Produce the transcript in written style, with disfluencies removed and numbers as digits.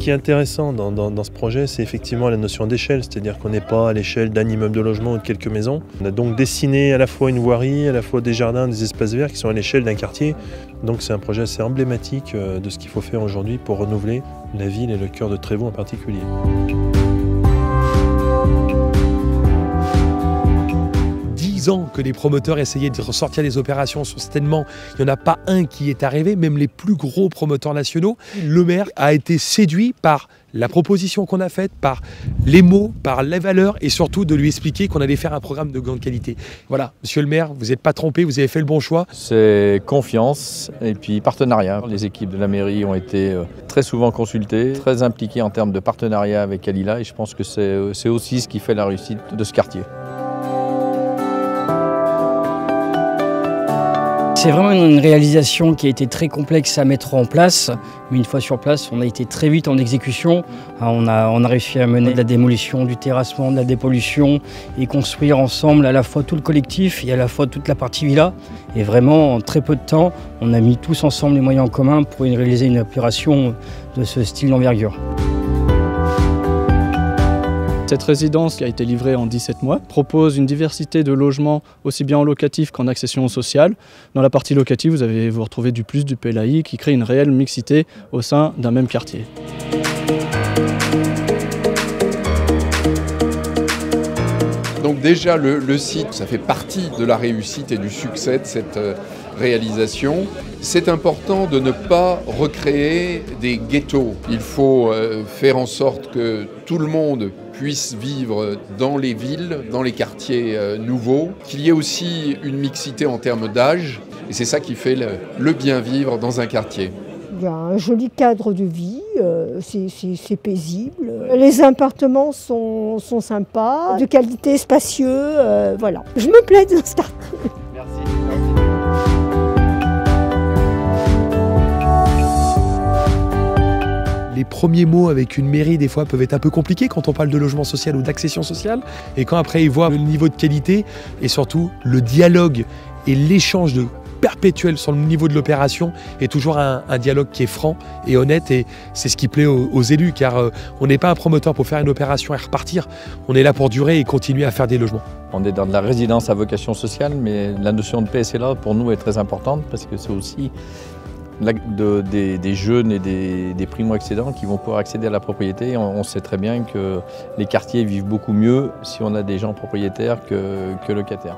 qui est intéressant dans ce projet, c'est effectivement la notion d'échelle, c'est-à-dire qu'on n'est pas à l'échelle d'un immeuble de logement ou de quelques maisons. On a donc dessiné à la fois une voirie, à la fois des jardins, des espaces verts qui sont à l'échelle d'un quartier. Donc c'est un projet assez emblématique de ce qu'il faut faire aujourd'hui pour renouveler la ville et le cœur de Trévoux en particulier. Que les promoteurs essayaient de ressortir les opérations sur cet événement. Il n'y en a pas un qui est arrivé, même les plus gros promoteurs nationaux. Le maire a été séduit par la proposition qu'on a faite, par les mots, par les valeurs et surtout de lui expliquer qu'on allait faire un programme de grande qualité. Voilà, monsieur le maire, vous n'êtes pas trompé, vous avez fait le bon choix. C'est confiance et puis partenariat. Les équipes de la mairie ont été très souvent consultées, très impliquées en termes de partenariat avec Alila et je pense que c'est aussi ce qui fait la réussite de ce quartier. C'est vraiment une réalisation qui a été très complexe à mettre en place, mais une fois sur place, on a été très vite en exécution. On a réussi à mener de la démolition, du terrassement, de la dépollution et construire ensemble à la fois tout le collectif et à la fois toute la partie villa. Et vraiment, en très peu de temps, on a mis tous ensemble les moyens en commun pour réaliser une opération de ce style d'envergure. Cette résidence, qui a été livrée en 17 mois, propose une diversité de logements aussi bien en locatif qu'en accession sociale. Dans la partie locative, vous retrouvez du plus du PLAI qui crée une réelle mixité au sein d'un même quartier. Donc déjà le site, ça fait partie de la réussite et du succès de cette réalisation. C'est important de ne pas recréer des ghettos. Il faut faire en sorte que tout le monde puisse vivre dans les villes, dans les quartiers nouveaux, qu'il y ait aussi une mixité en termes d'âge, et c'est ça qui fait le bien vivre dans un quartier. Il y a un joli cadre de vie, c'est paisible. Les appartements sont sympas, de qualité, spacieux, voilà. Je me plais dans ce quartier. Merci. Les premiers mots avec une mairie, des fois, peuvent être un peu compliqués quand on parle de logement social ou d'accession sociale. Et quand après, ils voient le niveau de qualité et surtout le dialogue et l'échange perpétuel sur le niveau de l'opération est toujours un dialogue qui est franc et honnête. Et c'est ce qui plaît aux élus, car on n'est pas un promoteur pour faire une opération et repartir. On est là pour durer et continuer à faire des logements. On est dans de la résidence à vocation sociale, mais la notion de PSLA, pour nous, est très importante parce que c'est aussi des jeunes et des primo-accédants qui vont pouvoir accéder à la propriété. On sait très bien que les quartiers vivent beaucoup mieux si on a des gens propriétaires que locataires.